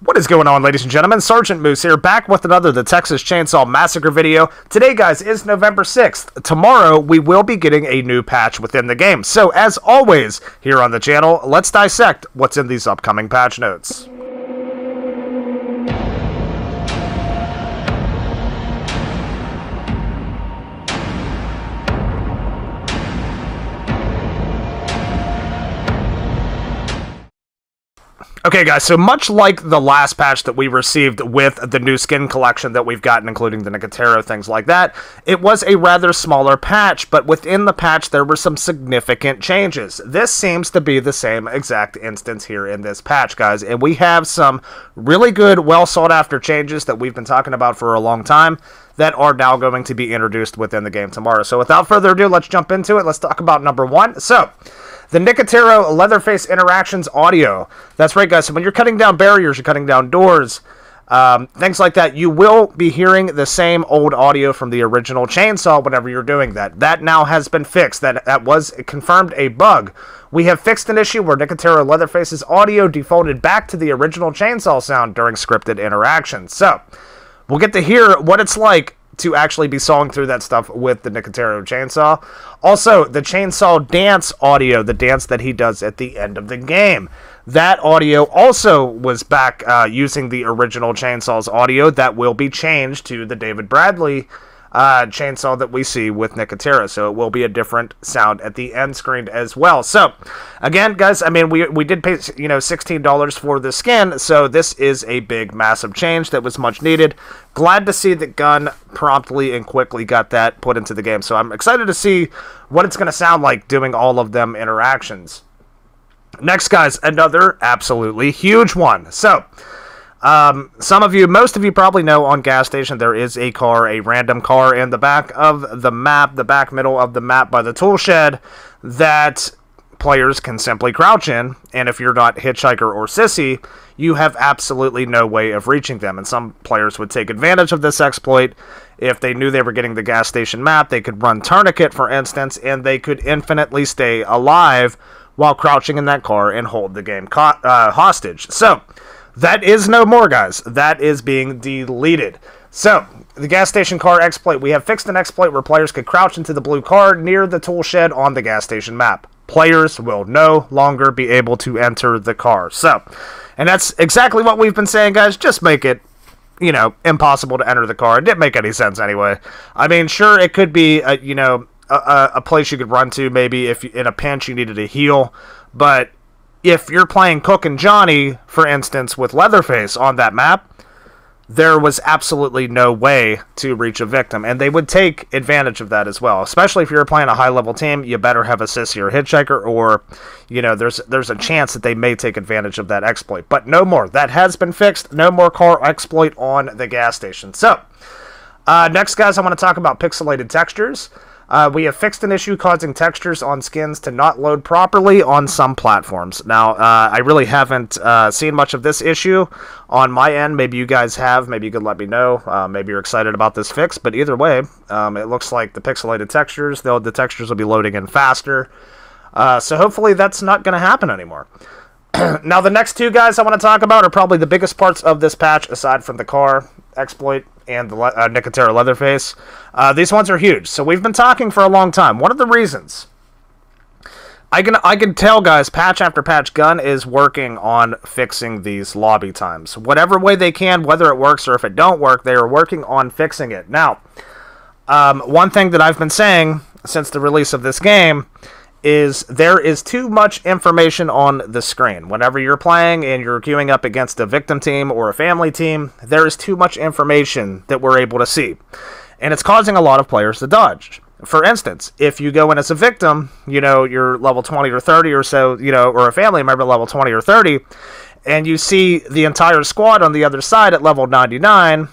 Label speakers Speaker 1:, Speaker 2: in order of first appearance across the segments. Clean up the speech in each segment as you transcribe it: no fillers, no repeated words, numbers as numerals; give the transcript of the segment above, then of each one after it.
Speaker 1: What is going on, ladies and gentlemen? Sergeant Moose here, back with another The Texas Chainsaw Massacre video. Today, guys, is November 6th. Tomorrow, we will be getting a new patch within the game. So, as always, here on the channel, let's dissect what's in these upcoming patch notes. Okay, guys, so much like the last patch that we received with the new skin collection that we've gotten, including the Nicotero, things like that, it was a rather smaller patch, but within the patch, there were some significant changes. This seems to be the same exact instance here in this patch, guys, and we have some really good, well-sought-after changes that we've been talking about for a long time that are now going to be introduced within the game tomorrow. So without further ado, let's jump into it. Let's talk about number one. So, the Nicotero Leatherface Interactions audio. That's right, guys. So when you're cutting down barriers, you're cutting down doors, things like that, you will be hearing the same old audio from the original chainsaw whenever you're doing that. That now has been fixed. That was confirmed a bug. We have fixed an issue where Nicotero Leatherface's audio defaulted back to the original chainsaw sound during scripted interactions. So, we'll get to hear what it's like to actually be sawing through that stuff with the Nicotero chainsaw. Also, the chainsaw dance audio, the dance that he does at the end of the game. That audio also was back using the original chainsaw's audio. That will be changed to the David Bradley chainsaw that we see with Nicotero. So it will be a different sound at the end screen as well. So, again, guys, I mean, we did pay, $16 for the skin. So this is a big, massive change that was much needed. Glad to see that Gunn promptly and quickly got that put into the game. So I'm excited to see what it's going to sound like doing all of them interactions. Next, guys, another absolutely huge one. So, most of you probably know on Gas Station there is a car, a random car in the back of the map, the back middle of the map by the tool shed that players can simply crouch in, and if you're not Hitchhiker or Sissy, you have absolutely no way of reaching them, and some players would take advantage of this exploit. If they knew they were getting the gas station map, they could run Tourniquet, for instance, and they could infinitely stay alive while crouching in that car and hold the game hostage. So, that is no more, guys. That is being deleted. So, the gas station car exploit. We have fixed an exploit where players could crouch into the blue car near the tool shed on the gas station map. Players will no longer be able to enter the car. So, and that's exactly what we've been saying, guys. Just make it, impossible to enter the car. It didn't make any sense anyway. I mean, sure, it could be, a place you could run to, maybe if in a pinch you needed a heal, but if you're playing Cook and Johnny, for instance, with Leatherface on that map, there was absolutely no way to reach a victim, and they would take advantage of that as well. Especially if you're playing a high-level team, you better have a Sissy or Hitchhiker, or, there's a chance that they may take advantage of that exploit. But no more. That has been fixed. No more car exploit on the gas station. So, next, guys, I want to talk about pixelated textures. We have fixed an issue causing textures on skins to not load properly on some platforms. Now, I really haven't seen much of this issue on my end. Maybe you guys have. Maybe you could let me know. Maybe you're excited about this fix. But either way, it looks like the pixelated textures, the textures will be loading in faster. So hopefully that's not going to happen anymore. Now, the next two guys I want to talk about are probably the biggest parts of this patch, aside from the car exploit and the Nicotero Leatherface. These ones are huge. So we've been talking for a long time. One of the reasons I can tell, guys, patch after patch, Gunn is working on fixing these lobby times. Whatever way they can, whether it works or if it don't work, they are working on fixing it. Now, one thing that I've been saying since the release of this game is there is too much information on the screen. Whenever you're playing and you're queuing up against a victim team or a family team, there is too much information that we're able to see. And it's causing a lot of players to dodge. For instance, if you go in as a victim, you're level 20 or 30 or so, or a family member level 20 or 30, and you see the entire squad on the other side at level 99,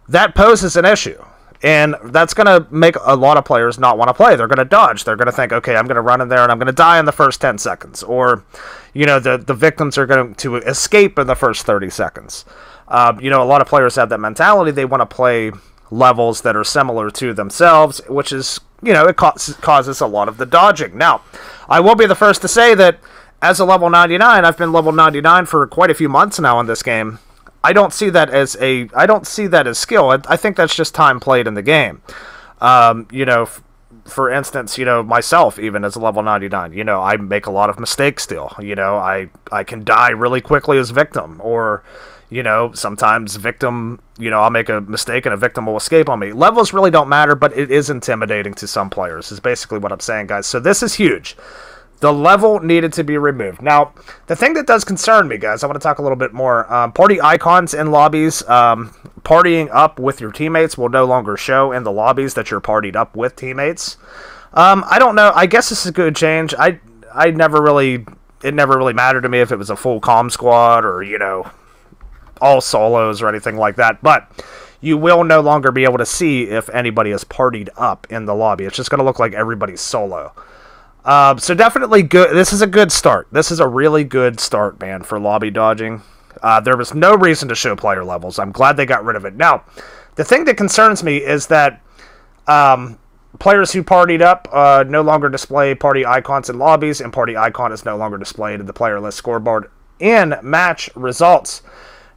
Speaker 1: that poses an issue. And that's going to make a lot of players not want to play. They're going to dodge. They're going to think, okay, I'm going to run in there and I'm going to die in the first 10 seconds. Or, the victims are going to escape in the first 30 seconds. A lot of players have that mentality. They want to play levels that are similar to themselves, which is, it causes a lot of the dodging. Now, I will be the first to say that as a level 99, I've been level 99 for quite a few months now in this game. I don't see that as skill. I think that's just time played in the game. You know, for instance, you know, myself, even as a level 99, you know, I make a lot of mistakes still. You know, I can die really quickly as victim, or, you know, sometimes victim, you know, I'll make a mistake and a victim will escape on me. Levels really don't matter, but it is intimidating to some players, is basically what I'm saying, guys. So this is huge. The level needed to be removed. Now, the thing that does concern me, guys, I want to talk a little bit more. Party icons in lobbies. Partying up with your teammates will no longer show in the lobbies that you're partied up with teammates. I don't know. I guess this is a good change. It never really mattered to me if it was a full comm squad or, you know, all solos or anything like that. But you will no longer be able to see if anybody is partied up in the lobby. It's just going to look like everybody's solo. So definitely good. This is a good start. This is a really good start, man, for lobby dodging. There was no reason to show player levels. I'm glad they got rid of it. Now, the thing that concerns me is that players who partied up no longer display party icons in lobbies, and party icon is no longer displayed in the player list scoreboard in match results.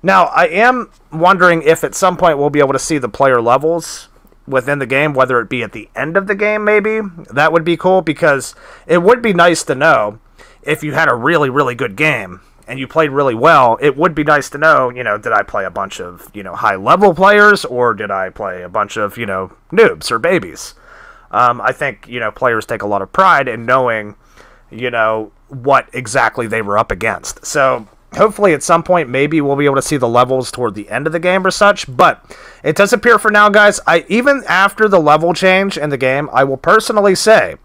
Speaker 1: Now, I am wondering if at some point we'll be able to see the player levels within the game, whether it be at the end of the game, maybe. That would be cool, because it would be nice to know if you had a really, really good game and you played really well. It would be nice to know, you know, did I play a bunch of, you know, high-level players, or did I play a bunch of, you know, noobs or babies? I think, you know, players take a lot of pride in knowing, you know, what exactly they were up against. So hopefully at some point maybe we'll be able to see the levels toward the end of the game or such, but it does appear for now, guys, even after the level change in the game, I will personally say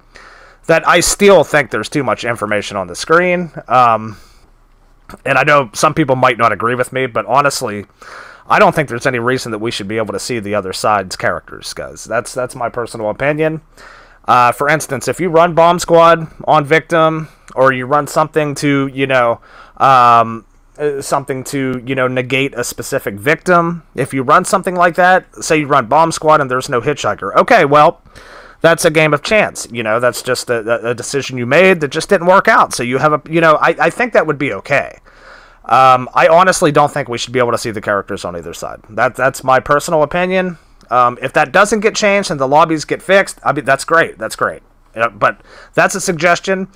Speaker 1: that I still think there's too much information on the screen. And I know some people might not agree with me, but honestly, I don't think there's any reason that we should be able to see the other side's characters, guys. That's my personal opinion. For instance, if you run Bomb Squad on Victim, or you run something to, you know, negate a specific victim, if you run something like that, say you run Bomb Squad and there's no Hitchhiker, okay, well, that's a game of chance. You know, that's just a decision you made that just didn't work out. So you have a, you know, I think that would be okay. I honestly don't think we should be able to see the characters on either side. That's my personal opinion. If that doesn't get changed and the lobbies get fixed, I mean, that's great. That's great. But that's a suggestion.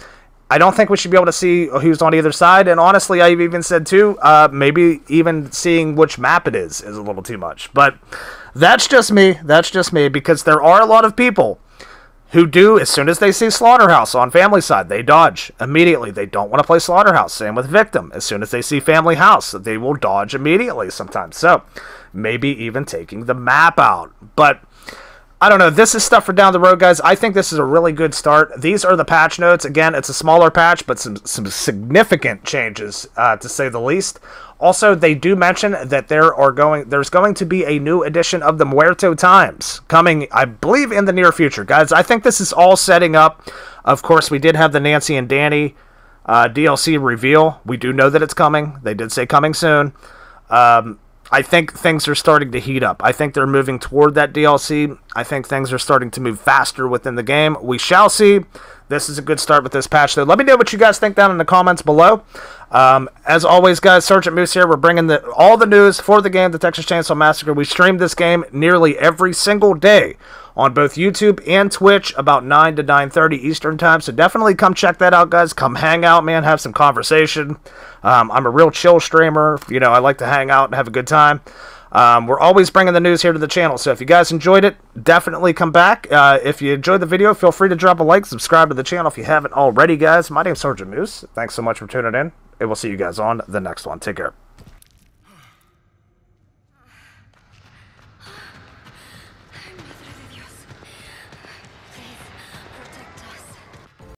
Speaker 1: I don't think we should be able to see who's on either side. And honestly, I've even said too, maybe even seeing which map it is a little too much. But that's just me. That's just me, because there are a lot of people who do, as soon as they see Slaughterhouse on Family Side, they dodge immediately. They don't want to play Slaughterhouse. Same with Victim. As soon as they see Family House, they will dodge immediately sometimes. So maybe even taking the map out. But I don't know. This is stuff for down the road, guys. I think this is a really good start. These are the patch notes. Again, it's a smaller patch, but some significant changes, to say the least. Also, they do mention that there's going to be a new edition of the Muerto Times coming, I believe, in the near future. Guys, I think this is all setting up. Of course, we did have the Nancy and Danny DLC reveal. We do know that it's coming. They did say coming soon. I think things are starting to heat up. I think they're moving toward that DLC. I think things are starting to move faster within the game. We shall see. This is a good start with this patch, though. Let me know what you guys think down in the comments below. As always, guys, Sergeant Moose here. We're bringing all the news for the game, the Texas Chainsaw Massacre. We stream this game nearly every single day on both YouTube and Twitch about 9 to 9:30 Eastern Time. So definitely come check that out, guys. Come hang out, man. Have some conversation. I'm a real chill streamer. You know, I like to hang out and have a good time. We're always bringing the news here to the channel. So if you guys enjoyed it, definitely come back. If you enjoyed the video, feel free to drop a like, subscribe to the channel if you haven't already, guys. My name's Sergeant Moose. Thanks so much for tuning in, and we'll see you guys on the next one. Take care.